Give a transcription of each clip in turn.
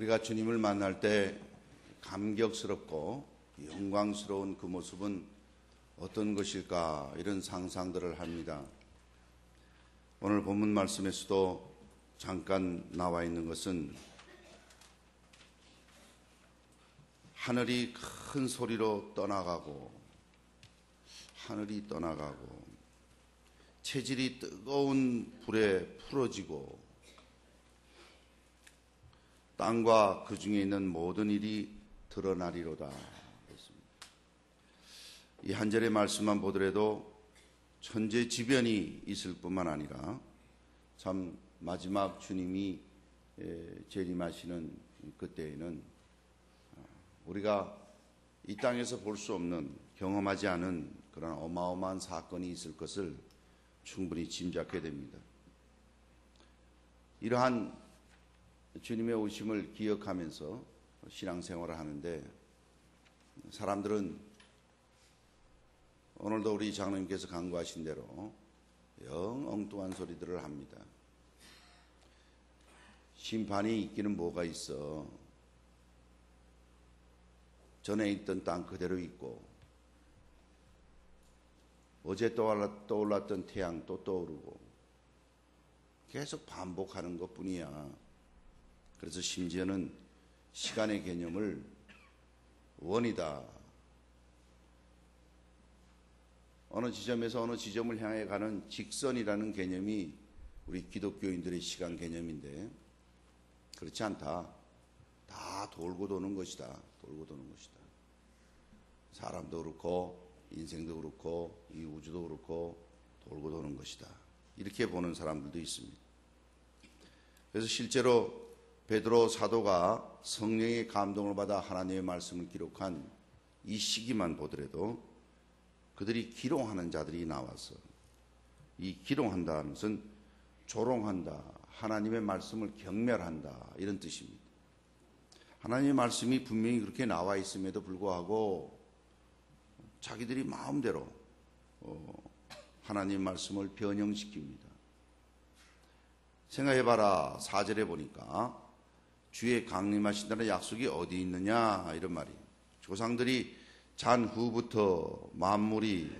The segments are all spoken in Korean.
우리가 주님을 만날 때 감격스럽고 영광스러운 그 모습은 어떤 것일까, 이런 상상들을 합니다. 오늘 본문 말씀에서도 잠깐 나와 있는 것은 하늘이 큰 소리로 떠나가고, 하늘이 떠나가고, 체질이 뜨거운 불에 풀어지고, 땅과 그 중에 있는 모든 일이 드러나리로다. 이 한 절의 말씀만 보더라도 천재지변이 있을 뿐만 아니라 참 마지막 주님이 재림하시는 그때에는 우리가 이 땅에서 볼 수 없는, 경험하지 않은 그런 어마어마한 사건이 있을 것을 충분히 짐작해 됩니다. 이러한 주님의 오심을 기억하면서 신앙생활을 하는데, 사람들은 오늘도 우리 장로님께서 간구하신 대로 영 엉뚱한 소리들을 합니다. 심판이 있기는 뭐가 있어. 전에 있던 땅 그대로 있고, 어제 떠올랐던 태양 또 떠오르고, 계속 반복하는 것뿐이야. 그래서 심지어는 시간의 개념을 원이다, 어느 지점에서 어느 지점을 향해 가는 직선이라는 개념이 우리 기독교인들의 시간 개념인데, 그렇지 않다. 다 돌고 도는 것이다. 돌고 도는 것이다. 사람도 그렇고 인생도 그렇고 이 우주도 그렇고 돌고 도는 것이다. 이렇게 보는 사람들도 있습니다. 그래서 실제로 베드로 사도가 성령의 감동을 받아 하나님의 말씀을 기록한 이 시기만 보더라도 그들이 기롱하는 자들이 나와서, 이 기롱한다는 것은 조롱한다, 하나님의 말씀을 경멸한다, 이런 뜻입니다. 하나님의 말씀이 분명히 그렇게 나와 있음에도 불구하고 자기들이 마음대로 하나님의 말씀을 변형시킵니다. 생각해봐라. 4절에 보니까 주의 강림하신다는 약속이 어디 있느냐, 이런 말이에요. 조상들이 잔 후부터 만물이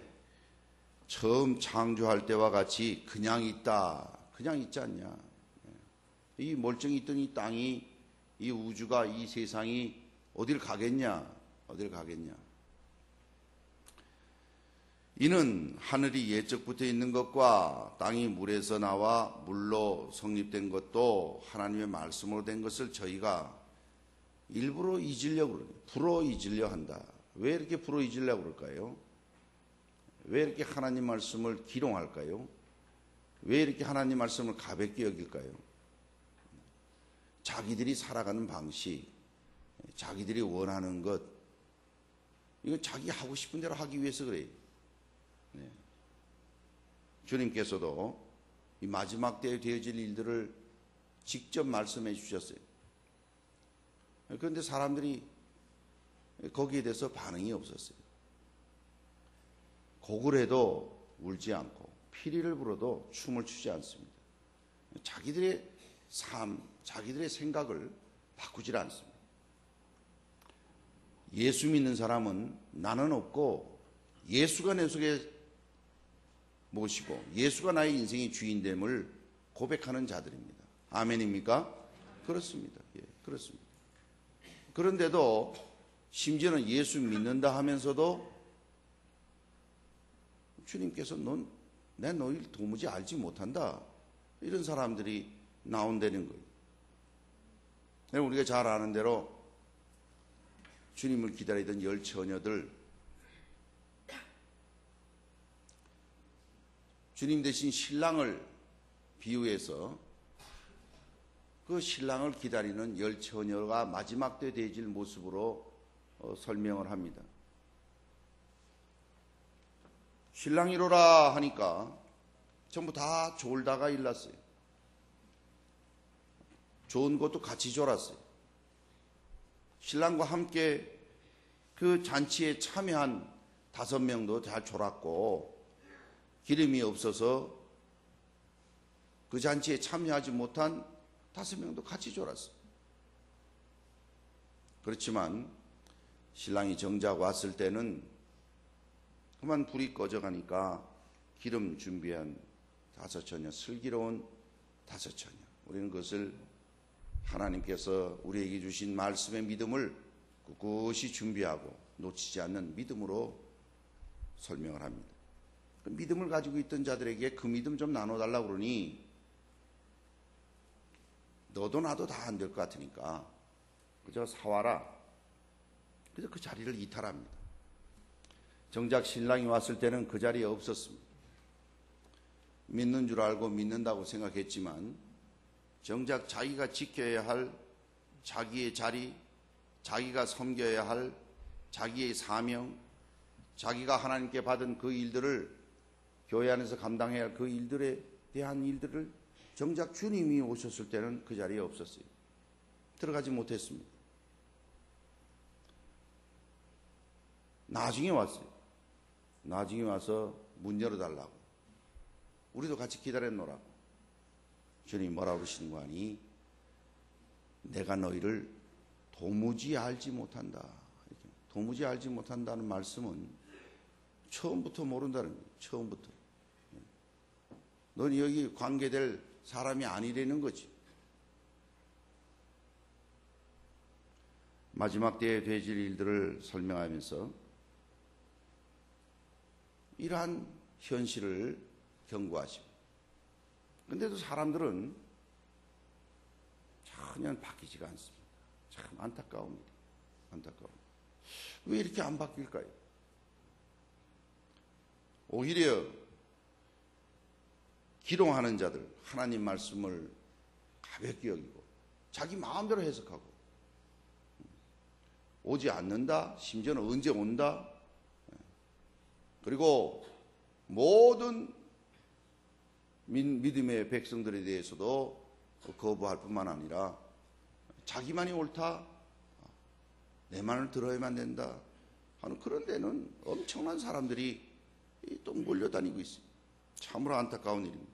처음 창조할 때와 같이 그냥 있다, 그냥 있지 않냐. 이 멀쩡히 있던 이 땅이, 이 우주가, 이 세상이 어딜 가겠냐, 어딜 가겠냐. 이는 하늘이 예적부터 있는 것과 땅이 물에서 나와 물로 성립된 것도 하나님의 말씀으로 된 것을 저희가 일부러 잊으려고 그래요. 불어 잊으려 한다. 왜 이렇게 불어 잊으려고 그럴까요? 왜 이렇게 하나님 말씀을 기롱할까요? 왜 이렇게 하나님 말씀을 가볍게 여길까요? 자기들이 살아가는 방식, 자기들이 원하는 것, 이건 자기 하고 싶은 대로 하기 위해서 그래요. 네. 주님께서도 이 마지막 때에 되어질 일들을 직접 말씀해 주셨어요. 그런데 사람들이 거기에 대해서 반응이 없었어요. 곡을 해도 울지 않고 피리를 불어도 춤을 추지 않습니다. 자기들의 삶, 자기들의 생각을 바꾸질 않습니다. 예수 믿는 사람은 나는 없고 예수가 내 속에 모시고 예수가 나의 인생의 주인됨을 고백하는 자들입니다. 아멘입니까? 그렇습니다. 예, 그렇습니다. 그런데도 심지어는 예수 믿는다 하면서도 주님께서 내 너희를 도무지 알지 못한다, 이런 사람들이 나온다는 거예요. 우리가 잘 아는 대로 주님을 기다리던 10 처녀들, 주님 대신 신랑을 비유해서 그 신랑을 기다리는 10 처녀가 마지막 때 되어질 모습으로 설명을 합니다. 신랑이로라 하니까 전부 다 졸다가 일났어요. 좋은 것도 같이 졸았어요. 신랑과 함께 그 잔치에 참여한 5명도 다 졸았고, 기름이 없어서 그 잔치에 참여하지 못한 5명도 같이 졸았어요. 그렇지만 신랑이 정작 왔을 때는 그만 불이 꺼져가니까 기름 준비한 다섯 처녀, 슬기로운 다섯 처녀. 우리는 그것을 하나님께서 우리에게 주신 말씀의 믿음을 꿋꿋이 준비하고 놓치지 않는 믿음으로 설명을 합니다. 그 믿음을 가지고 있던 자들에게 그 믿음 좀 나눠달라고 그러니 너도 나도 다 안 될 것 같으니까 그저 사와라. 그래서 그 자리를 이탈합니다. 정작 신랑이 왔을 때는 그 자리에 없었습니다. 믿는 줄 알고 믿는다고 생각했지만 정작 자기가 지켜야 할 자기의 자리, 자기가 섬겨야 할 자기의 사명, 자기가 하나님께 받은 그 일들을 교회 안에서 감당해야 할 그 일들에 대한 일들을 정작 주님이 오셨을 때는 그 자리에 없었어요. 들어가지 못했습니다. 나중에 왔어요. 나중에 와서 문 열어달라고. 우리도 같이 기다렸노라고. 주님이 뭐라고 그러시는 거 아니? 내가 너희를 도무지 알지 못한다. 이렇게. 도무지 알지 못한다는 말씀은 처음부터 모른다는 거예요. 처음부터. 너는 여기 관계될 사람이 아니라는 거지. 마지막 때에 되질 일들을 설명하면서 이러한 현실을 경고하십니다. 그런데도 사람들은 전혀 바뀌지가 않습니다. 참 안타까웁니다. 안타까웁니다. 왜 이렇게 안 바뀔까요? 오히려 기롱하는 자들, 하나님 말씀을 가볍게 여기고 자기 마음대로 해석하고 오지 않는다, 심지어는 언제 온다, 그리고 모든 믿음의 백성들에 대해서도 거부할 뿐만 아니라 자기만이 옳다, 내 말을 들어야만 된다 하는 그런 데는 엄청난 사람들이 또 몰려다니고 있습니다. 참으로 안타까운 일입니다.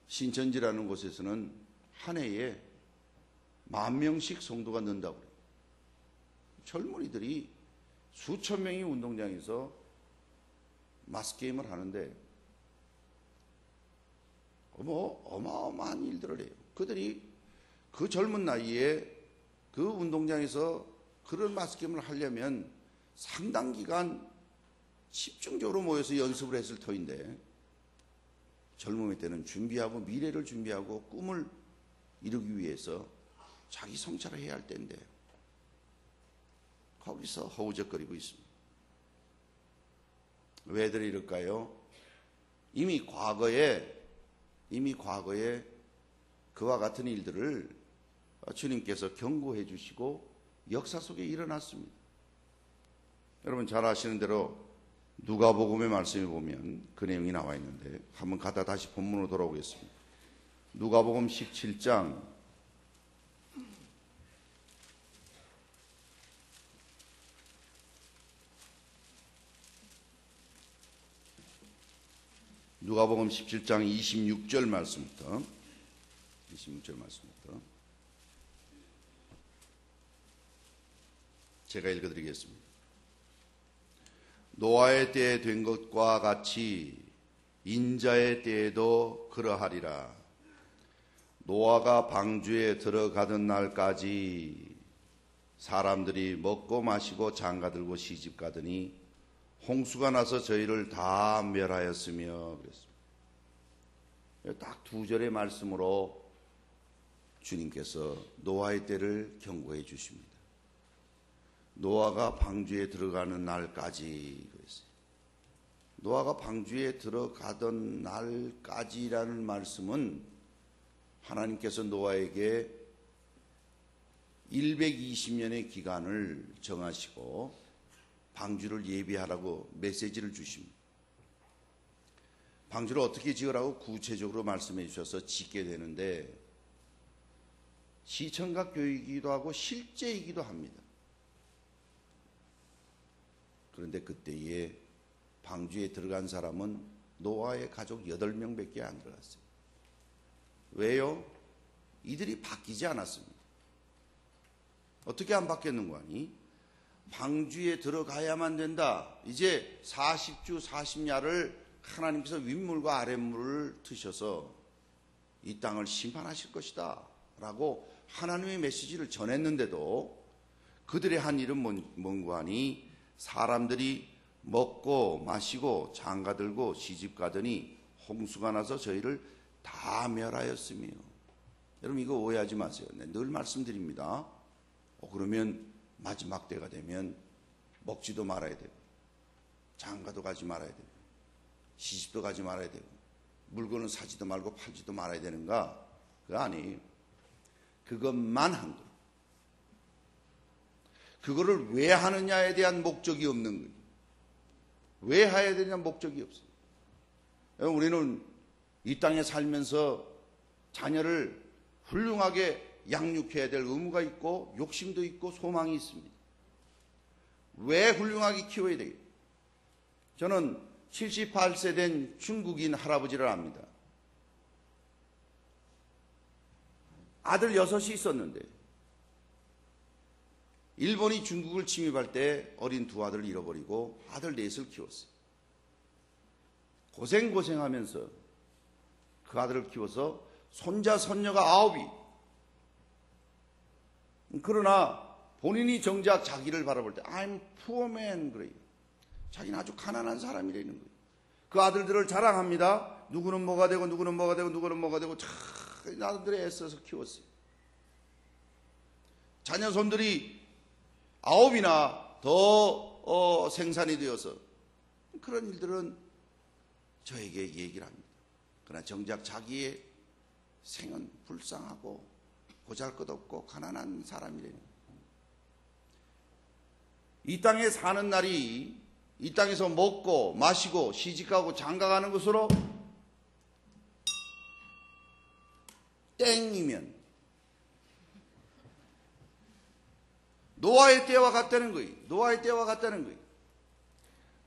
신천지라는 곳에서는 한 해에 10,000명씩 성도가 는다고 그래요. 젊은이들이 수천 명이 운동장에서 마스게임을 하는데 어마어마한 일들을 해요. 그들이 그 젊은 나이에 그 운동장에서 그런 마스게임을 하려면 상당 기간 집중적으로 모여서 연습을 했을 터인데 젊음의 때는 준비하고 미래를 준비하고 꿈을 이루기 위해서 자기 성찰을 해야 할 때인데 거기서 허우적거리고 있습니다. 왜들 이럴까요? 이미 과거에 그와 같은 일들을 주님께서 경고해 주시고 역사 속에 일어났습니다. 여러분 잘 아시는 대로 누가복음의 말씀에 보면 그 내용이 나와 있는데 한번 가다 다시 본문으로 돌아오겠습니다. 누가복음 17장 누가복음 17장 26절 말씀부터 제가 읽어드리겠습니다. 노아의 때에 된 것과 같이 인자의 때에도 그러하리라. 노아가 방주에 들어가던 날까지 사람들이 먹고 마시고 장가들고 시집가더니 홍수가 나서 저희를 다 멸하였으며 그랬습니다. 딱 두 절의 말씀으로 주님께서 노아의 때를 경고해 주십니다. 노아가 방주에 들어가는 날까지 그랬어요. 노아가 방주에 들어가던 날까지라는 말씀은 하나님께서 노아에게 120년의 기간을 정하시고 방주를 예비하라고 메시지를 주십니다. 방주를 어떻게 지으라고 구체적으로 말씀해 주셔서 짓게 되는데 시청각 교육이기도 하고 실제이기도 합니다. 그런데 그때에 방주에 들어간 사람은 노아의 가족 8명밖에 안 들어갔어요. 왜요? 이들이 바뀌지 않았습니다. 어떻게 안 받겠는 거 아니? 방주에 들어가야만 된다. 이제 40주 40야를 하나님께서 윗물과 아랫물을 트셔서 이 땅을 심판하실 것이다 라고 하나님의 메시지를 전했는데도 그들의 한 일은 뭔가 하니 사람들이 먹고 마시고 장가들고 시집가더니 홍수가 나서 저희를 다 멸하였으며. 여러분 이거 오해하지 마세요. 늘 말씀드립니다. 그러면 마지막 때가 되면 먹지도 말아야 되고 장가도 가지 말아야 되고 시집도 가지 말아야 되고 물건을 사지도 말고 팔지도 말아야 되는가? 그거 아니에요. 그것만 한 거. 그거를 왜 하느냐에 대한 목적이 없는 거예요. 왜 해야 되냐 목적이 없어요. 우리는 이 땅에 살면서 자녀를 훌륭하게 양육해야 될 의무가 있고 욕심도 있고 소망이 있습니다. 왜 훌륭하게 키워야 되겠어요? 저는 78세 된 중국인 할아버지를 압니다. 아들 6이 있었는데 일본이 중국을 침입할 때 어린 두 아들을 잃어버리고 아들 4을 키웠어요. 고생하면서 그 아들을 키워서 손자 손녀가 9이. 그러나 본인이 정작 자기를 바라볼 때 I'm poor man 그래요. 자기는 아주 가난한 사람이라는 거예요. 그 아들들을 자랑합니다. 누구는 뭐가 되고 누구는 뭐가 되고 누구는 뭐가 되고 참 아들들이 애써서 키웠어요. 자녀손들이 9이나 더 생산이 되어서 그런 일들은 저에게 얘기를 합니다. 그러나 정작 자기의 생은 불쌍하고 보잘것없고 가난한 사람이래요. 이 땅에 사는 날이 이 땅에서 먹고 마시고 시집가고 장가가는 것으로 땡이면 노아의 때와 같다는 거예요. 노아의 때와 같다는 거예요.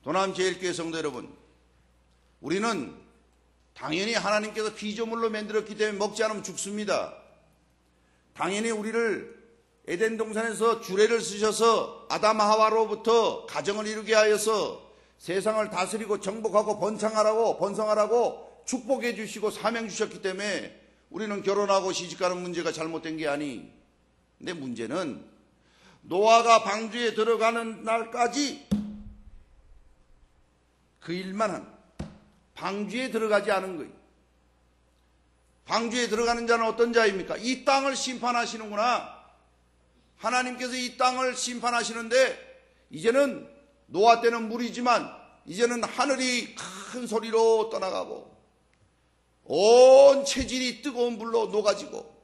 도남제일교회 성도 여러분, 우리는 당연히 하나님께서 피조물로 만들었기 때문에 먹지 않으면 죽습니다. 당연히 우리를 에덴 동산에서 주례를 쓰셔서 아담 하와로부터 가정을 이루게 하여서 세상을 다스리고 정복하고 번성하라고 축복해 주시고 사명 주셨기 때문에 우리는 결혼하고 시집가는 문제가 잘못된 게 아니. 근데 문제는 노아가 방주에 들어가는 날까지 그 일만 한 방주에 들어가지 않은 거예요. 방주에 들어가는 자는 어떤 자입니까? 이 땅을 심판하시는구나. 하나님께서 이 땅을 심판하시는데 이제는 노아 때는 물이지만 이제는 하늘이 큰 소리로 떠나가고 온 체질이 뜨거운 불로 녹아지고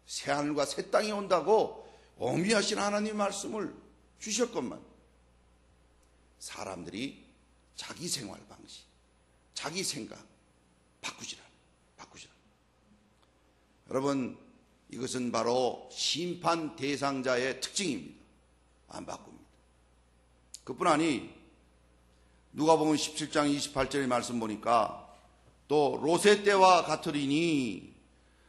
새하늘과 새 땅이 온다고 어미하신 하나님 말씀을 주셨건만 사람들이 자기 생활 방식, 자기 생각 바꾸지라. 여러분, 이것은 바로 심판 대상자의 특징입니다. 안 바꿉니다. 그뿐 아니 누가복음 17장 28절의 말씀 보니까 또 롯의 때와 같으리니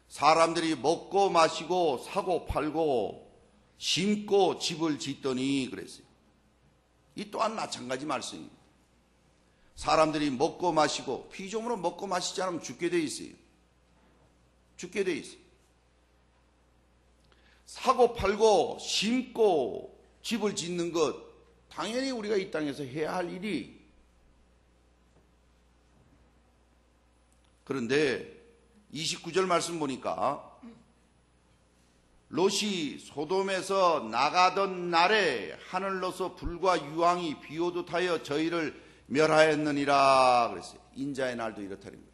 사람들이 먹고 마시고 사고 팔고 심고 집을 짓더니 그랬어요. 이 또한 마찬가지 말씀입니다. 사람들이 먹고 마시고 피조물은 먹고 마시지 않으면 죽게 돼 있어요. 죽게 돼 있어요. 사고 팔고 심고 집을 짓는 것 당연히 우리가 이 땅에서 해야 할 일이. 그런데 29절 말씀 보니까 롯이 소돔에서 나가던 날에 하늘로서 불과 유황이 비오듯 하여 저희를 멸하였느니라 그랬어요. 인자의 날도 이렇다는 거예요.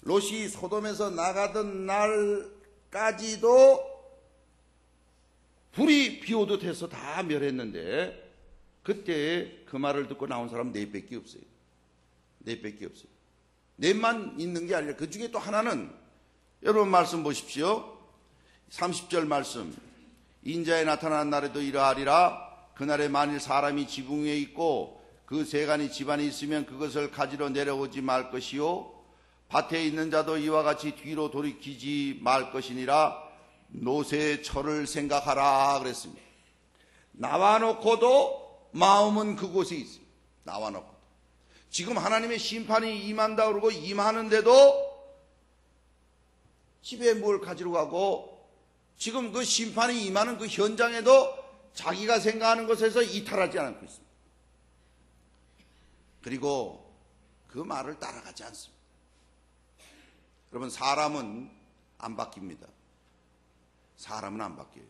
롯이 소돔에서 나가던 날까지도 불이 비오듯 해서 다 멸했는데 그때 그 말을 듣고 나온 사람 4밖에 없어요. 4밖에 없어요. 4만 있는 게 아니라 그 중에 또 하나는 여러분 말씀 보십시오. 30절 말씀. 인자에 나타난 날에도 이러하리라. 그날에 만일 사람이 지붕 위에 있고 그 세간이 집안에 있으면 그것을 가지러 내려오지 말 것이요 밭에 있는 자도 이와 같이 뒤로 돌이키지 말 것이니라. 노새 철을 생각하라 그랬습니다. 나와 놓고도 마음은 그곳에 있습니다. 나와 놓고. 지금 하나님의 심판이 임한다 그러고 임하는데도 집에 뭘 가지러 가고, 지금 그 심판이 임하는 그 현장에도 자기가 생각하는 것에서 이탈하지 않고 있습니다. 그리고 그 말을 따라가지 않습니다. 여러분, 사람은 안 바뀝니다. 사람은 안 바뀌어요.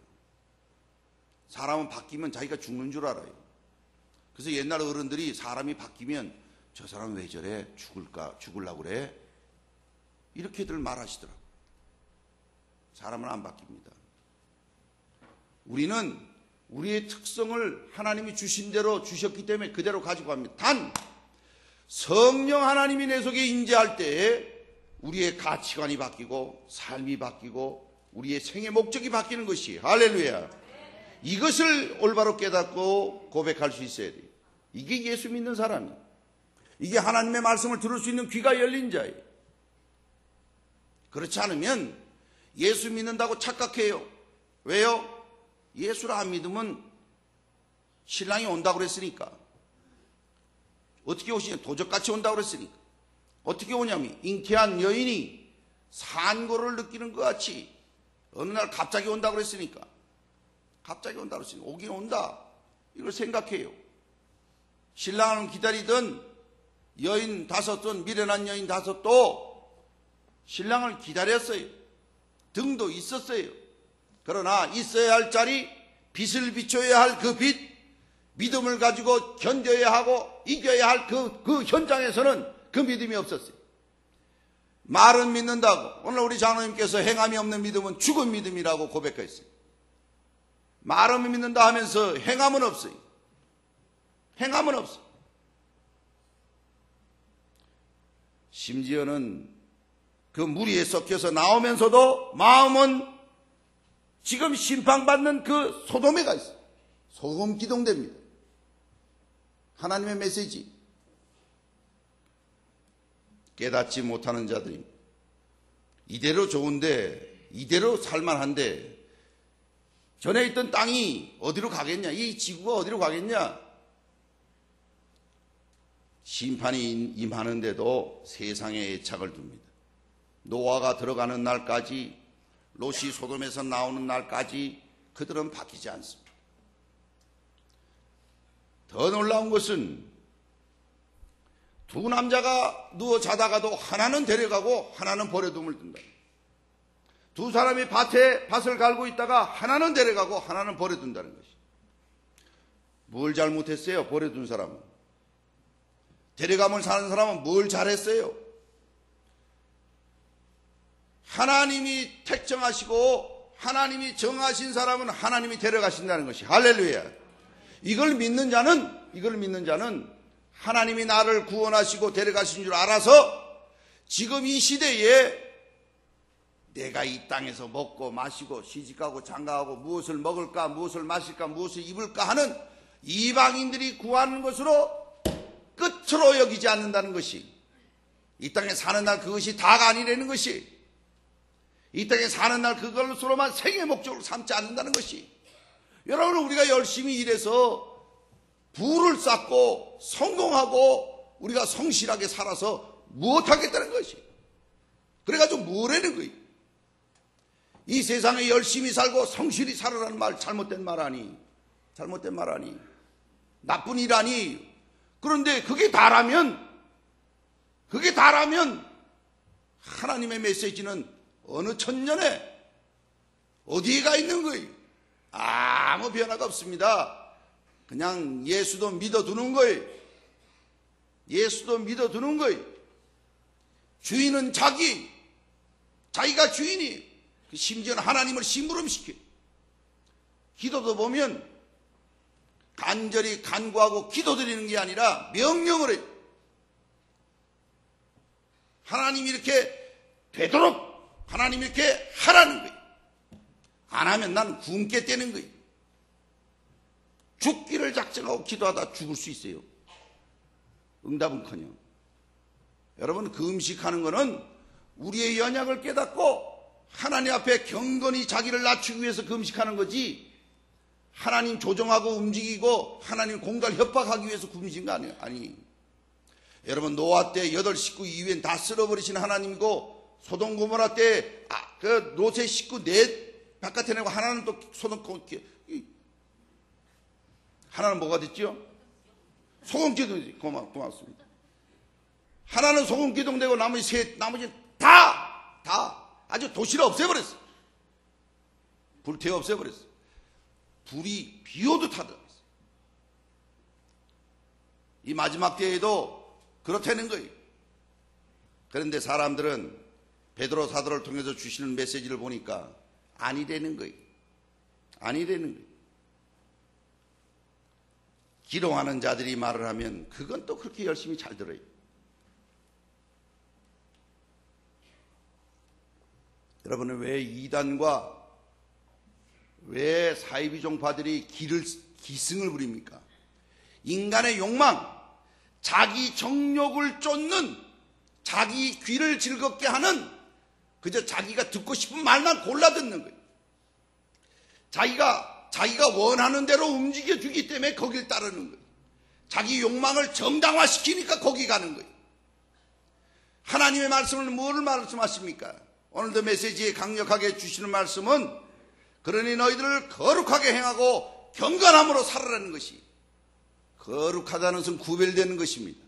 사람은 바뀌면 자기가 죽는 줄 알아요. 그래서 옛날 어른들이 사람이 바뀌면 저 사람 왜 저래? 죽으려고 그래? 이렇게들 말하시더라고요. 사람은 안 바뀝니다. 우리는 우리의 특성을 하나님이 주신 대로 주셨기 때문에 그대로 가지고 갑니다. 단 성령 하나님이 내 속에 임재할 때에 우리의 가치관이 바뀌고 삶이 바뀌고 우리의 생의 목적이 바뀌는 것이, 할렐루야, 이것을 올바로 깨닫고 고백할 수 있어야 돼요. 이게 예수 믿는 사람이에요. 이게 하나님의 말씀을 들을 수 있는 귀가 열린 자예요. 그렇지 않으면 예수 믿는다고 착각해요. 왜요? 예수를 안 믿으면 신랑이 온다고 그랬으니까. 어떻게 오시냐? 도적같이 온다고 그랬으니까. 어떻게 오냐면 잉태한 여인이 산고를 느끼는 것 같이 어느 날 갑자기 온다고 그랬으니까. 갑자기 온다고 그랬으니까 오긴 온다, 이걸 생각해요. 신랑을 기다리던 여인 다섯은, 미련한 여인 다섯도 신랑을 기다렸어요. 등도 있었어요. 그러나 있어야 할 자리, 빛을 비춰야 할 그 빛, 믿음을 가지고 견뎌야 하고 이겨야 할 그 현장에서는 그 믿음이 없었어요. 말은 믿는다고, 오늘 우리 장로님께서 행함이 없는 믿음은 죽은 믿음이라고 고백했어요. 말은 믿는다 하면서 행함은 없어요. 행함은 없어요. 심지어는 그 무리에 섞여서 나오면서도 마음은 지금 심판받는 그 소돔에 가 있어요. 소돔 기동대입니다. 하나님의 메시지 깨닫지 못하는 자들이 이대로 좋은데, 이대로 살만한데 전에 있던 땅이 어디로 가겠냐, 이 지구가 어디로 가겠냐. 심판이 임하는데도 세상에 애착을 둡니다. 노아가 들어가는 날까지, 롯이 소돔에서 나오는 날까지 그들은 바뀌지 않습니다. 더 놀라운 것은 두 남자가 누워 자다가도 하나는 데려가고 하나는 버려둠을 둔다. 두 사람이 밭을 갈고 있다가 하나는 데려가고 하나는 버려둔다는 것이. 뭘 잘못했어요? 버려둔 사람은. 데려가면 사는 사람은 뭘 잘했어요? 하나님이 택정하시고 하나님이 정하신 사람은 하나님이 데려가신다는 것이, 할렐루야. 이걸 믿는 자는 하나님이 나를 구원하시고 데려가신 줄 알아서 지금 이 시대에 내가 이 땅에서 먹고 마시고 시집가고 장가가고 무엇을 먹을까, 무엇을 마실까, 무엇을 입을까 하는 이방인들이 구하는 것으로 끝으로 여기지 않는다는 것이, 이 땅에 사는 날 그것이 다가 아니라는 것이, 이 땅에 사는 날 그것으로만 생의 목적으로 삼지 않는다는 것이, 여러분, 우리가 열심히 일해서 부를 쌓고 성공하고 우리가 성실하게 살아서 무엇하겠다는 것이, 그래가지고 뭐라는 거예요? 이 세상에 열심히 살고 성실히 살아라는 말 잘못된 말 아니? 잘못된 말 아니? 나쁜 일 아니? 그런데 그게 다라면 하나님의 메시지는 어느 천년에 어디에 가 있는 거예요? 아무 변화가 없습니다. 그냥 예수도 믿어두는 거예요. 예수도 믿어두는 거예요. 주인은 자기가 주인이에요. 심지어는 하나님을 심부름시켜요. 기도도 보면 간절히 간구하고 기도드리는 게 아니라 명령을 해요. 하나님이 이렇게 되도록 하나님이 이렇게 하라는 거예요. 안 하면 나는 굶게 되는 거예요. 죽기를 작정하고 기도하다 죽을 수 있어요. 여러분, 그 음식하는 거는 우리의 연약을 깨닫고 하나님 앞에 경건히 자기를 낮추기 위해서 금식하는 거지, 하나님 조정하고 움직이고 하나님 공갈 협박하기 위해서 굶으신 거 아니에요. 아니, 여러분, 노아 때 8 식구 이후엔 다 쓸어버리신 하나님이고, 소돔 고모라 때 그 롯의 식구 넷 바깥에 내고 하나는 또 하나는 뭐가 됐죠? 소금기둥. 고맙습니다. 하나는 소금기둥 되고 나머지 다 아주 도시를 없애버렸어. 불태워 없애버렸어. 불이 비오도 타더라고요. 이 마지막 때에도 그렇다는 거예요. 그런데 사람들은 베드로 사도를 통해서 주시는 메시지를 보니까 아니라는 거예요. 아니라는 거예요. 기롱하는 자들이 말을 하면 그건 또 그렇게 열심히 잘 들어요. 여러분은 왜 이단과 왜 사이비 종파들이 기승을 부립니까? 인간의 욕망, 자기 정욕을 쫓는, 자기 귀를 즐겁게 하는, 그저 자기가 듣고 싶은 말만 골라 듣는 거예요. 자기가 원하는 대로 움직여주기 때문에 거길 따르는 거예요. 자기 욕망을 정당화시키니까 거기 가는 거예요. 하나님의 말씀을 뭘 말씀하십니까? 오늘도 메시지에 강력하게 주시는 말씀은, 그러니 너희들을 거룩하게 행하고 경건함으로 살아라는 것이, 거룩하다는 것은 구별되는 것입니다.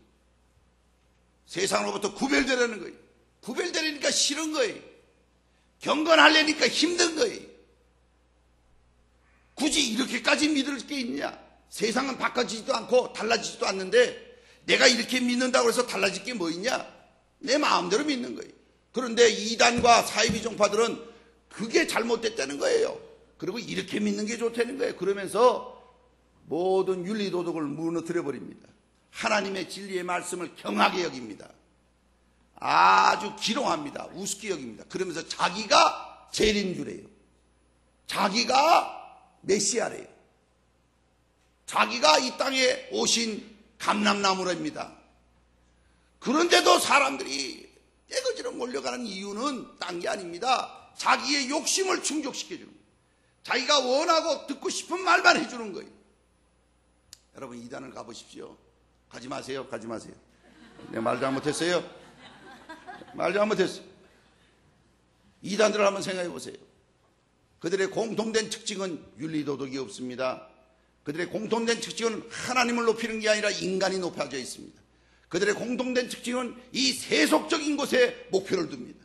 세상으로부터 구별되라는 거예요. 구별되려니까 싫은 거예요. 경건하려니까 힘든 거예요. 굳이 이렇게까지 믿을 게 있냐? 세상은 바꿔지지도 않고 달라지지도 않는데 내가 이렇게 믿는다고 해서 달라질 게 뭐 있냐? 내 마음대로 믿는 거예요. 그런데 이단과 사이비 종파들은 그게 잘못됐다는 거예요. 그리고 이렇게 믿는 게 좋다는 거예요. 그러면서 모든 윤리도덕을 무너뜨려 버립니다. 하나님의 진리의 말씀을 경하게 여깁니다. 아주 기롱합니다. 우습게 여깁니다. 그러면서 자기가 제일인 줄이에요. 자기가 메시아래요. 자기가 이 땅에 오신 감람나무랍니다. 그런데도 사람들이 떼거지로 몰려가는 이유는 딴 게 아닙니다. 자기의 욕심을 충족시켜주는 거예요. 자기가 원하고 듣고 싶은 말만 해주는 거예요. 여러분, 이단을 가보십시오. 가지 마세요. 가지 마세요. 내가 말 잘못했어요. 말 잘못했어요. 이단들을 한번 생각해 보세요. 그들의 공통된 특징은 윤리도덕이 없습니다. 그들의 공통된 특징은 하나님을 높이는 게 아니라 인간이 높아져 있습니다. 그들의 공통된 특징은 이 세속적인 것에 목표를 둡니다.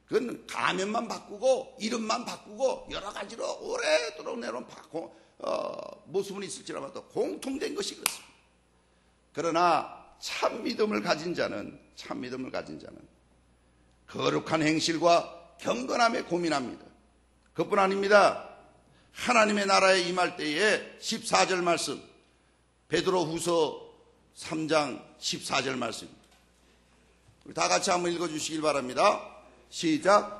그건 가면만 바꾸고 이름만 바꾸고 여러 가지로 오래도록 내놓은 모습은 있을지라도 공통된 것이 그렇습니다. 그러나 참 믿음을 가진 자는 거룩한 행실과 경건함에 고민합니다. 그뿐 아닙니다. 하나님의 나라에 임할 때에 14절 말씀, 베드로 후서 3장 14절 말씀, 우리 다 같이 한번 읽어주시길 바랍니다. 시작.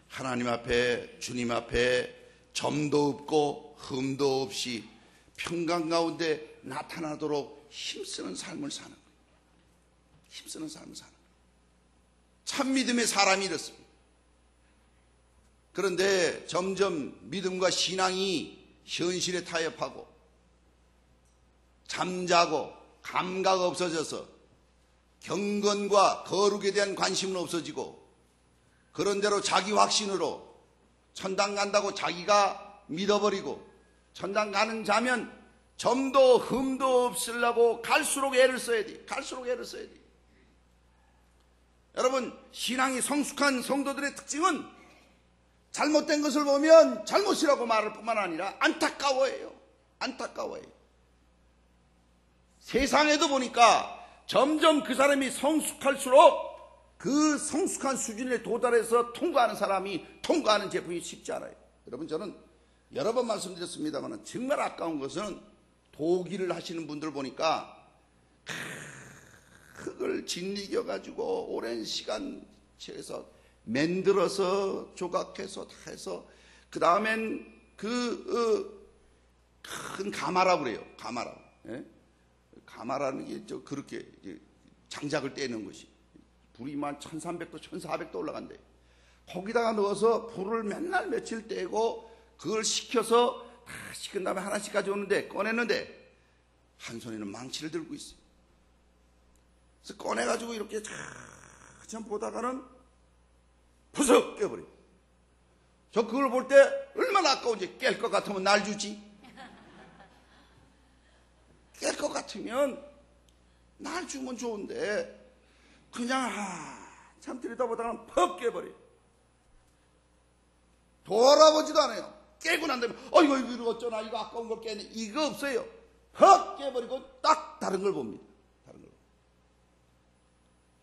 하나님 앞에, 주님 앞에 점도 없고 흠도 없이 평강 가운데 나타나도록 힘쓰는 삶을 사는 거예요. 힘쓰는 삶을 사는 거예요. 참 믿음의 사람이 이렇습니다. 그런데 점점 믿음과 신앙이 현실에 타협하고 잠자고 감각 없어져서 경건과 거룩에 대한 관심은 없어지고, 그런 대로 자기 확신으로 천당 간다고 자기가 믿어버리고, 천당 가는 자면 점도 흠도 없으려고 갈수록 애를 써야 돼. 갈수록 애를 써야 돼. 여러분, 신앙이 성숙한 성도들의 특징은 잘못된 것을 보면 잘못이라고 말할 뿐만 아니라 안타까워해요. 안타까워해요. 세상에도 보니까 점점 그 사람이 성숙할수록 그 성숙한 수준에 도달해서 통과하는 사람이 통과하는 제품이 쉽지 않아요. 여러분, 저는 여러 번 말씀드렸습니다만 정말 아까운 것은 도기를 하시는 분들 보니까 흙을 짓이겨가지고 오랜 시간 채워서 만들어서 조각해서 다 해서 그 다음엔 그 큰 가마라고 그래요. 가마라고. 예? 가마라는 게 그렇게 장작을 떼는 것이. 불이 만 1300도, 1400도 올라간대. 거기다가 넣어서 불을 맨날 며칠 떼고 그걸 식혀서 다 식은 다음에 하나씩 가져오는데, 꺼냈는데 한 손에는 망치를 들고 있어요. 그래서 꺼내가지고 이렇게 참 보다가는 푸석 깨버려요. 저 그걸 볼 때 얼마나 아까운지. 깰 것 같으면 날 주지. 깰 것 같으면 날 주면 좋은데 그냥 참 들여다보다가는 퍽 깨버려요. 돌아보지도 않아요. 깨고 난 다음에 이거 어쩌나, 이거 아까운 걸 깨네, 이거 없어요. 퍽 깨버리고 딱 다른 걸 봅니다. 다른 걸.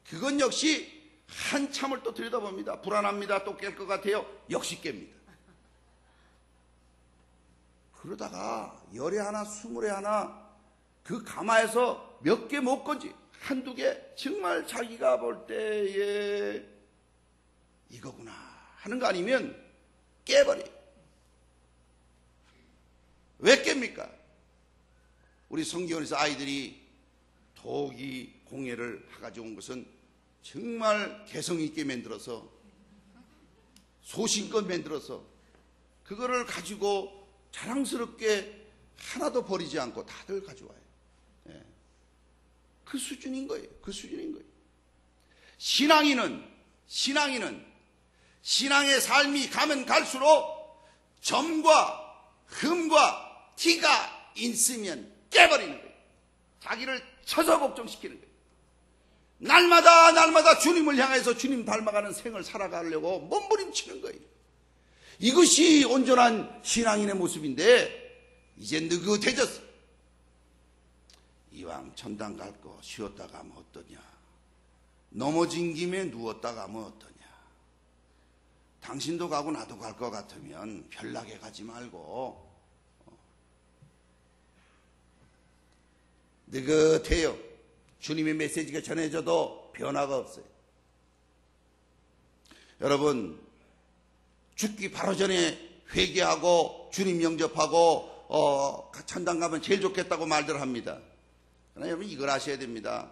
그건 역시 한참을 또 들여다봅니다. 불안합니다. 또 깰 것 같아요. 역시 깹니다. 그러다가 10에 하나 20에 하나 그 가마에서 몇 개 못 건지 한두 개, 정말 자기가 볼 때에 이거구나 하는 거 아니면 깨버려요. 왜 깹니까? 우리 성경에서 아이들이 도기 공예를 가지고 온 것은 정말 개성 있게 만들어서, 소신껏 만들어서 그거를 가지고 자랑스럽게 하나도 버리지 않고 다들 가져와요. 예. 그 수준인 거예요. 그 수준인 거예요. 신앙인은 신앙의 삶이 가면 갈수록 점과 흠과 티가 있으면 깨버리는 거예요. 자기를 쳐서 복종시키는 거예요. 날마다 주님을 향해서 주님 닮아가는 생을 살아가려고 몸부림치는 거예요. 이것이 온전한 신앙인의 모습인데 이제 느긋해졌어. 이왕 천당 갈 거 쉬었다 가면 어떠냐, 넘어진 김에 누웠다 가면 어떠냐, 당신도 가고 나도 갈 것 같으면 별나게 가지 말고 느긋해요. 주님의 메시지가 전해져도 변화가 없어요. 여러분, 죽기 바로 전에 회개하고 주님 영접하고 천당 가면 제일 좋겠다고 말들 합니다. 그러나 여러분, 이걸 아셔야 됩니다.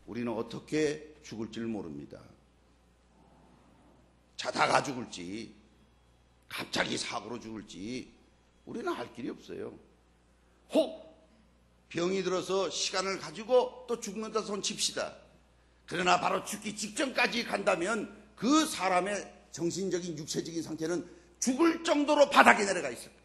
우리는 어떻게 죽을지를 모릅니다. 자다가 죽을지, 갑자기 사고로 죽을지 우리는 알 길이 없어요. 혹 병이 들어서 시간을 가지고 또 죽는다 손 칩시다. 그러나 바로 죽기 직전까지 간다면 그 사람의 정신적인 육체적인 상태는 죽을 정도로 바닥에 내려가 있을 거예요.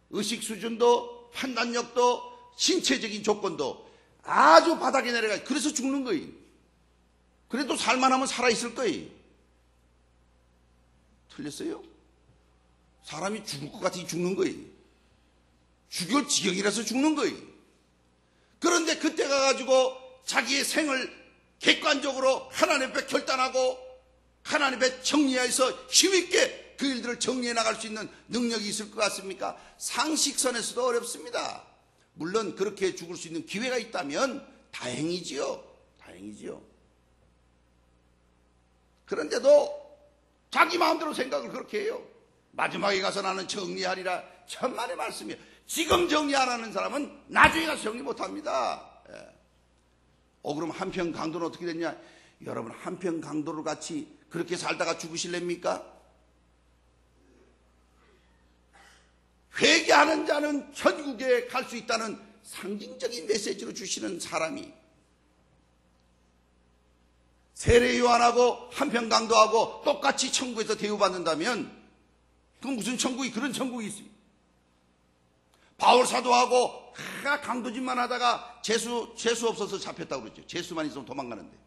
의식 수준도 판단력도 신체적인 조건도 아주 바닥에 내려가 있어요. 그래서 죽는 거예요. 그래도 살만하면 살아있을 거예요. 틀렸어요? 사람이 죽을 것 같으니 죽는 거예요. 죽을 지경이라서 죽는 거예요. 그런데 그때 가가지고 자기의 생을 객관적으로 하나님 앞에 결단하고 하나님 앞에 정리해서 힘있게 그 일들을 정리해 나갈 수 있는 능력이 있을 것 같습니까? 상식선에서도 어렵습니다. 물론 그렇게 죽을 수 있는 기회가 있다면 다행이지요. 다행이지요. 그런데도 자기 마음대로 생각을 그렇게 해요. 마지막에 가서 나는 정리하리라. 천만의 말씀이에요. 지금 정리 안 하는 사람은 나중에 가서 정리 못합니다. 그럼 한평 강도는 어떻게 됐냐? 여러분, 한평 강도를 같이 그렇게 살다가 죽으실랍니까? 회개하는 자는 천국에 갈 수 있다는 상징적인 메시지로 주시는 사람이 세례 요한하고 한평 강도하고 똑같이 천국에서 대우받는다면 그건 무슨 천국이, 그런 천국이 있습니다. 바울 사도하고 강도짓만 하다가 재수 없어서 잡혔다고 그랬죠. 재수만 있으면 도망가는데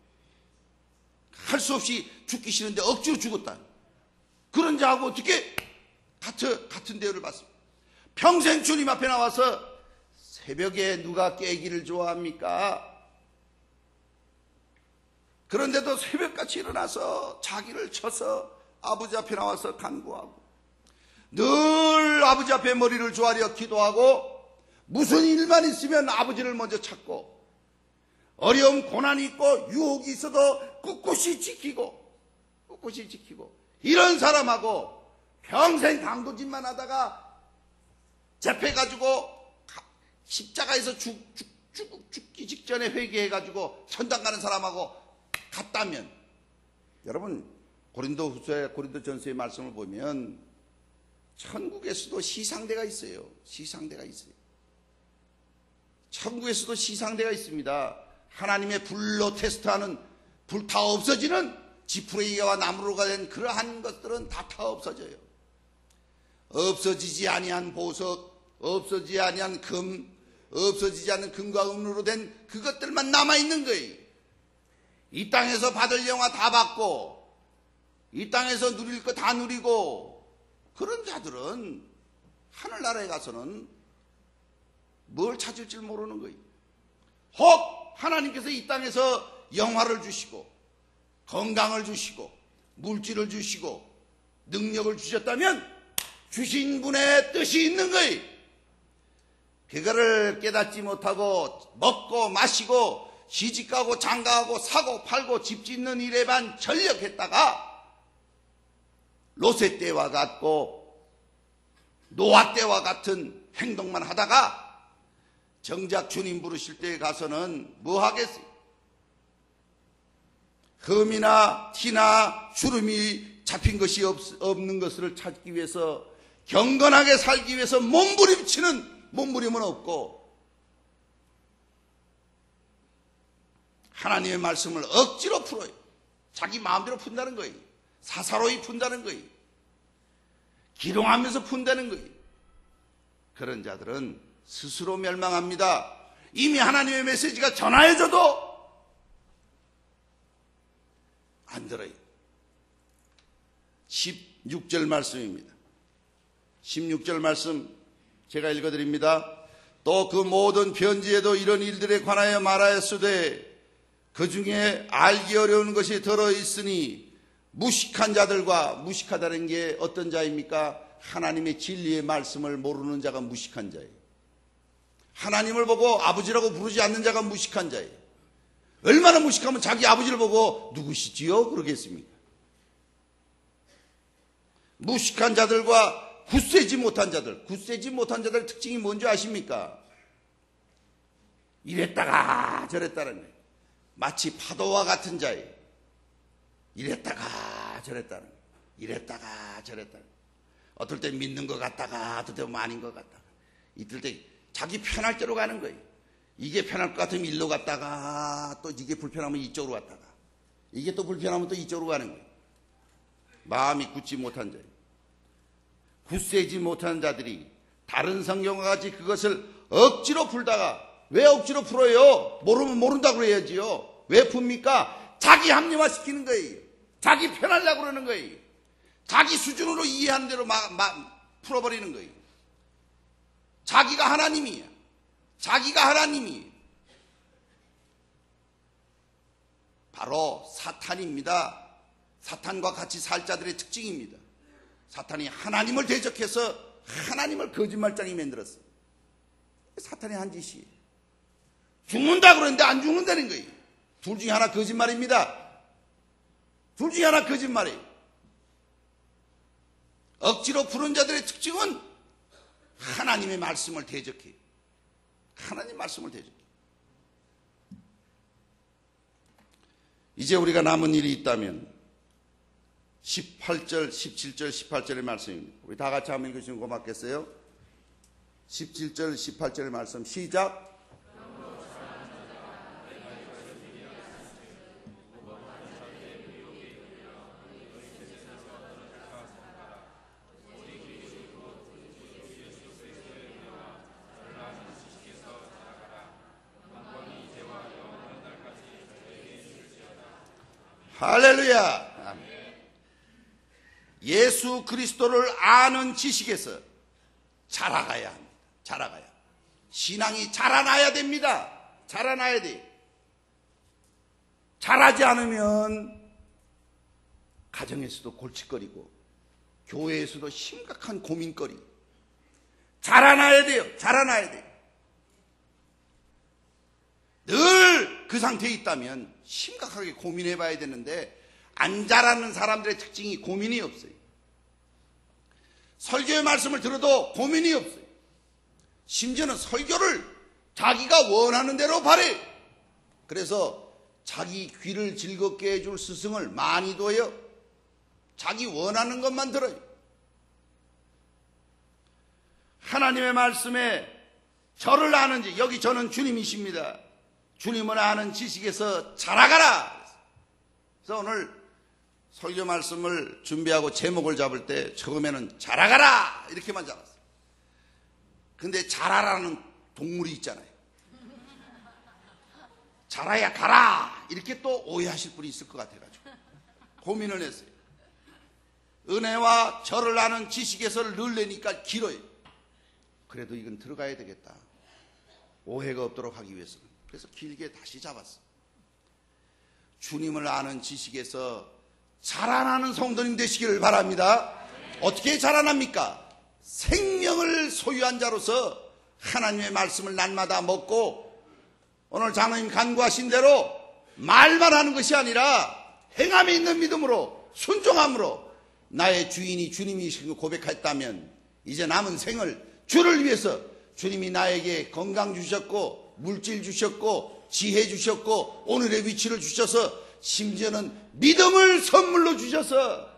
할 수 없이 죽기 싫은데 억지로 죽었다. 그런 자하고 어떻게 같은 대우를 받습니다. 평생 주님 앞에 나와서 새벽에 누가 깨기를 좋아합니까? 그런데도 새벽같이 일어나서 자기를 쳐서 아버지 앞에 나와서 간구하고 늘 아버지 앞에 머리를 조아려 기도하고 무슨 일만 있으면 아버지를 먼저 찾고 어려움 고난이 있고 유혹이 있어도 꿋꿋이 지키고 이런 사람하고 평생 강도짓만 하다가 잡혀가지고 십자가에서 죽기 직전에 회개해가지고 천당 가는 사람하고 같다면, 여러분 고린도전서의 말씀을 보면 천국에서도 시상대가 있어요. 시상대가 있어요. 천국에서도 시상대가 있습니다. 하나님의 불로 테스트하는, 불타 없어지는 지푸레기와 나무로가 된 그러한 것들은 다 타 없어져요. 없어지지 아니한 보석, 없어지지 아니한 금, 없어지지 않는 금과 은으로 된 그것들만 남아있는 거예요. 이 땅에서 받을 영화 다 받고 이 땅에서 누릴 거 다 누리고, 그런 자들은 하늘나라에 가서는 뭘 찾을 줄 모르는 거예요. 혹 하나님께서 이 땅에서 영화를 주시고 건강을 주시고 물질을 주시고 능력을 주셨다면 주신 분의 뜻이 있는 거예요. 그거를 깨닫지 못하고 먹고 마시고 시집가고 장가가고 사고 팔고 집 짓는 일에만 전력했다가 롯의 때와 같고 노아 때와 같은 행동만 하다가 정작 주님 부르실 때에 가서는 뭐 하겠어요? 흠이나 티나 주름이 잡힌 것이 없는 것을 찾기 위해서, 경건하게 살기 위해서 몸부림은 없고, 하나님의 말씀을 억지로 풀어요. 자기 마음대로 푼다는 거예요. 사사로이 푼다는 거예요. 기롱하면서 푼다는 거예요. 그런 자들은 스스로 멸망합니다. 이미 하나님의 메시지가 전하여져도 안 들어요. 16절 말씀입니다. 16절 말씀 제가 읽어드립니다. 또 그 모든 편지에도 이런 일들에 관하여 말하였으되 그 중에 알기 어려운 것이 들어있으니 무식한 자들과, 무식하다는 게 어떤 자입니까? 하나님의 진리의 말씀을 모르는 자가 무식한 자예요. 하나님을 보고 아버지라고 부르지 않는 자가 무식한 자예요. 얼마나 무식하면 자기 아버지를 보고 누구시지요? 그러겠습니까? 무식한 자들과 굳세지 못한 자들, 굳세지 못한 자들 특징이 뭔지 아십니까? 이랬다가 저랬다는 거예요. 마치 파도와 같은 자예요. 이랬다가 저랬다는 거예요. 이랬다가 저랬다는 거예요. 어떨 때 믿는 것 같다가 어떨 때 아닌 것 같다가, 이럴 때 자기 편할 대로 가는 거예요. 이게 편할 것 같으면 일로 갔다가 또 이게 불편하면 이쪽으로 갔다가 이게 또 불편하면 또 이쪽으로 가는 거예요. 마음이 굳지 못한 자예요. 굳세지 못한 자들이 다른 성경과 같이 그것을 억지로 풀다가, 왜 억지로 풀어요? 모르면 모른다고 그래야지요. 왜 풉니까? 자기 합리화시키는 거예요. 자기 편하려고 그러는 거예요. 자기 수준으로 이해하는 대로 풀어버리는 거예요. 자기가 하나님이야. 자기가 하나님이에요. 바로 사탄입니다. 사탄과 같이 살 자들의 특징입니다. 사탄이 하나님을 대적해서 하나님을 거짓말장이 만들었어요. 사탄이 한 짓이에요. 죽는다 그러는데 안 죽는다는 거예요. 둘 중에 하나 거짓말입니다. 둘 중에 하나 거짓말이에요. 억지로 푸는 자들의 특징은 하나님의 말씀을 대적해요. 하나님 말씀을 대적해요. 이제 우리가 남은 일이 있다면 18절, 17절, 18절의 말씀입니다. 우리 다 같이 한번 읽으시면 고맙겠어요? 17절, 18절의 말씀 시작. 할렐루야. 예수 그리스도를 아는 지식에서 자라가야 합니다. 자라가야. 신앙이 자라나야 됩니다. 자라나야 돼. 자라지 않으면 가정에서도 골칫거리고 교회에서도 심각한 고민거리. 자라나야 돼요. 자라나야 돼요. 늘 그 상태에 있다면 심각하게 고민해 봐야 되는데, 안 자라는 사람들의 특징이 고민이 없어요. 설교의 말씀을 들어도 고민이 없어요. 심지어는 설교를 자기가 원하는 대로 발해. 그래서 자기 귀를 즐겁게 해줄 스승을 많이 둬요. 자기 원하는 것만 들어요. 하나님의 말씀에 저를 아는지, 여기 저는 주님이십니다. 주님을 아는 지식에서 자라가라. 그래서 오늘 설교 말씀을 준비하고 제목을 잡을 때 처음에는 자라가라 이렇게만 잡았어요. 근데 자라라는 동물이 있잖아요. 자라야 가라 이렇게 또 오해하실 분이 있을 것 같아가지고 고민을 했어요. 은혜와 저를 아는 지식에서 늘 내니까 길어요. 그래도 이건 들어가야 되겠다. 오해가 없도록 하기 위해서는. 그래서 길게 다시 잡았어. 주님을 아는 지식에서 자라나는 성도님 되시기를 바랍니다. 어떻게 자라납니까? 생명을 소유한 자로서 하나님의 말씀을 날마다 먹고 오늘 장로님 간구하신 대로 말만 하는 것이 아니라 행함에 있는 믿음으로 순종함으로 나의 주인이 주님이신 걸 고백했다면 이제 남은 생을 주를 위해서 주님이 나에게 건강 주셨고 물질 주셨고 지혜 주셨고 오늘의 위치를 주셔서 심지어는 믿음을 선물로 주셔서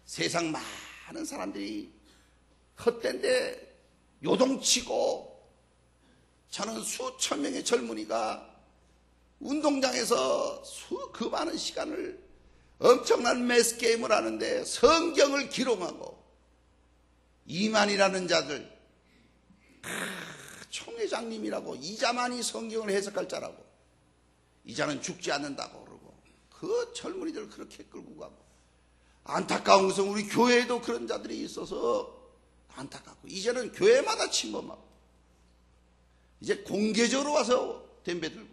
세상 많은 사람들이 헛된데 요동치고 저는 수천 명의 젊은이가 운동장에서 그 많은 시간을 엄청난 매스게임을 하는데 성경을 기록하고 이만이라는 자들 총회장님이라고 이자만이 성경을 해석할 자라고 이자는 죽지 않는다고 그러고 그 젊은이들 그렇게 끌고 가고 안타까운 것은 우리 교회에도 그런 자들이 있어서 안타깝고 이제는 교회마다 침범하고 이제 공개적으로 와서 덤벼 들고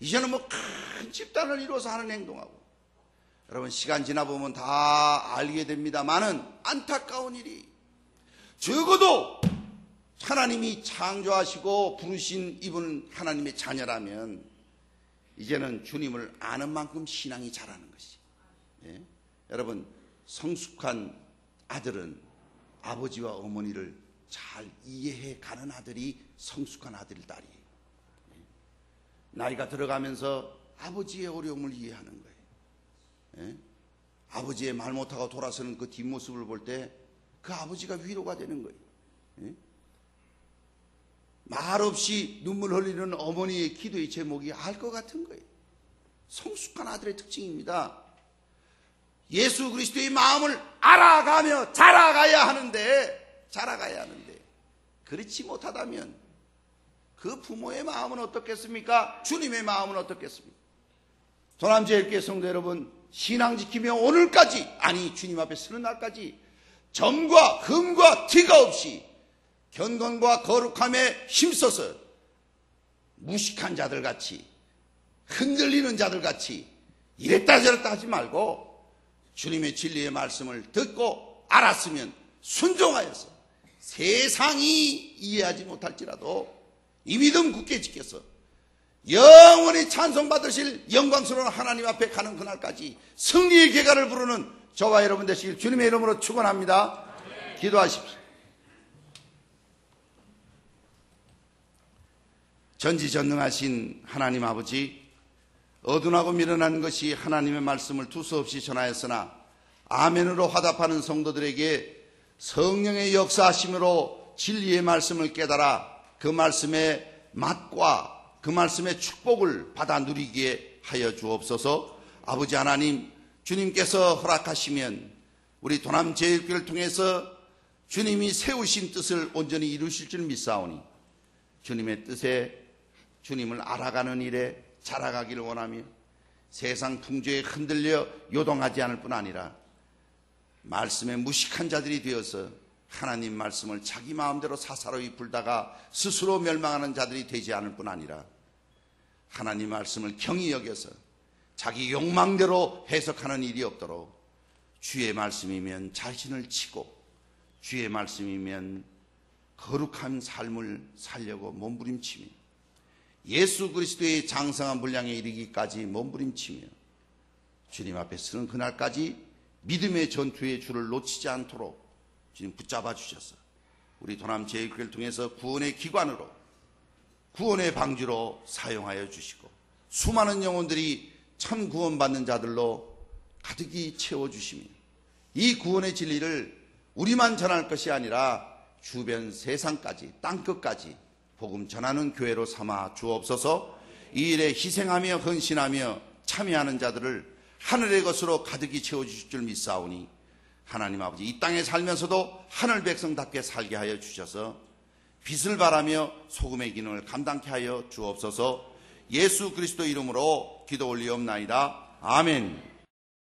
이제는 뭐 큰 집단을 이루어서 하는 행동하고 여러분 시간 지나보면 다 알게 됩니다만은 안타까운 일이 적어도 하나님이 창조하시고 부르신 이분은 하나님의 자녀라면 이제는 주님을 아는 만큼 신앙이 자라는 것이. 예? 여러분 성숙한 아들은 아버지와 어머니를 잘 이해해 가는 아들이 성숙한 아들 딸이에요. 예? 나이가 들어가면서 아버지의 어려움을 이해하는 거예요. 예? 아버지의 말 못하고 돌아서는 그 뒷모습을 볼 때 그 아버지가 위로가 되는 거예요. 예? 말없이 눈물 흘리는 어머니의 기도의 제목이 알 것 같은 거예요. 성숙한 아들의 특징입니다. 예수 그리스도의 마음을 알아가며 자라가야 하는데 그렇지 못하다면 그 부모의 마음은 어떻겠습니까? 주님의 마음은 어떻겠습니까? 조남제일교회 성도 여러분, 신앙 지키며 오늘까지, 아니 주님 앞에 서는 날까지 점과 흠과 티가 없이 경건과 거룩함에 힘써서 무식한 자들같이 흔들리는 자들같이 이랬다 저랬다 하지 말고 주님의 진리의 말씀을 듣고 알았으면 순종하여서 세상이 이해하지 못할지라도 이 믿음 굳게 지켜서 영원히 찬송받으실 영광스러운 하나님 앞에 가는 그날까지 승리의 계가를 부르는 저와 여러분 되시길 주님의 이름으로 축원합니다. 기도하십시오. 전지전능하신 하나님 아버지, 어둔하고 미련한 것이 하나님의 말씀을 두서없이 전하였으나 아멘으로 화답하는 성도들에게 성령의 역사하심으로 진리의 말씀을 깨달아 그 말씀의 맛과 그 말씀의 축복을 받아 누리게 하여 주옵소서. 아버지 하나님, 주님께서 허락하시면 우리 도남제일교회를 통해서 주님이 세우신 뜻을 온전히 이루실 줄 믿사오니 주님의 뜻에 주님을 알아가는 일에 자라가기를 원하며 세상 풍조에 흔들려 요동하지 않을 뿐 아니라 말씀에 무식한 자들이 되어서 하나님 말씀을 자기 마음대로 사사로이 불다가 스스로 멸망하는 자들이 되지 않을 뿐 아니라 하나님 말씀을 경히 여겨서 자기 욕망대로 해석하는 일이 없도록 주의 말씀이면 자신을 치고 주의 말씀이면 거룩한 삶을 살려고 몸부림치며 예수 그리스도의 장성한 분량에 이르기까지 몸부림치며 주님 앞에 서는 그날까지 믿음의 전투의 줄을 놓치지 않도록 주님 붙잡아 주셔서 우리 도남제일교회를 통해서 구원의 기관으로, 구원의 방주로 사용하여 주시고 수많은 영혼들이 참 구원받는 자들로 가득히 채워주시며 이 구원의 진리를 우리만 전할 것이 아니라 주변 세상까지, 땅끝까지 복음 전하는 교회로 삼아 주옵소서. 이 일에 희생하며 헌신하며 참여하는 자들을 하늘의 것으로 가득히 채워주실 줄 믿사오니 하나님 아버지, 이 땅에 살면서도 하늘 백성답게 살게 하여 주셔서 빛을 발하며 소금의 기능을 감당케 하여 주옵소서. 예수 그리스도 이름으로 기도 올리옵나이다. 아멘.